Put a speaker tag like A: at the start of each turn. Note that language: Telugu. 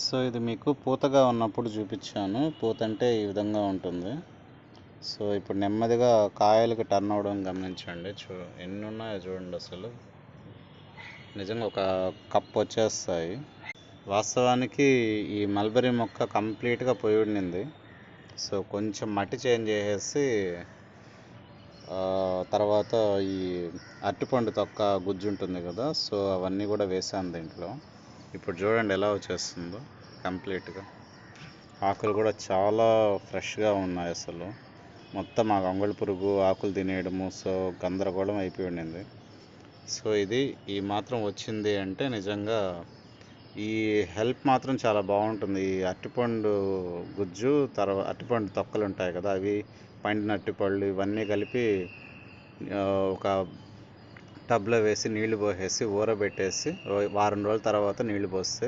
A: సో ఇది మీకు పూతగా ఉన్నప్పుడు చూపించాను. పూత అంటే ఈ విధంగా ఉంటుంది. సో ఇప్పుడు నెమ్మదిగా కాయలకి టర్న్ అవ్వడం గమనించండి. ఎన్ని ఉన్నాయో చూడండి. అసలు నిజంగా ఒక కప్ వచ్చేస్తాయి. వాస్తవానికి ఈ మల్బరీ మొక్క కంప్లీట్గా పోయి ఉండింది. సో కొంచెం మట్టి చేంజ్ చేసేసి తర్వాత ఈ అరటిపండు తొక్క గుజ్జు ఉంటుంది కదా, సో అవన్నీ కూడా వేసాను దీంట్లో. ఇప్పుడు చూడండి ఎలా వచ్చేస్తుందో కంప్లీట్గా. ఆకులు కూడా చాలా ఫ్రెష్గా ఉన్నాయి. అసలు మొత్తం ఆ గొంగళి పురుగు ఆకులు తినేయడము, సో గందరగోళం అయిపోయి ఉండింది. సో ఇది ఈ మాత్రం వచ్చింది అంటే నిజంగా ఈ హెల్ప్ మాత్రం చాలా బాగుంటుంది. ఈ అరటిపండు గుజ్జు, తర్వాత అరటిపండు తొక్కలు ఉంటాయి కదా, అవి పండిన అరటిపళ్ళు ఇవన్నీ కలిపి ఒక టబ్లో వేసి నీళ్లు పోసేసి ఊరబెట్టేసి వారం రోజుల తర్వాత నీళ్లు పోస్తే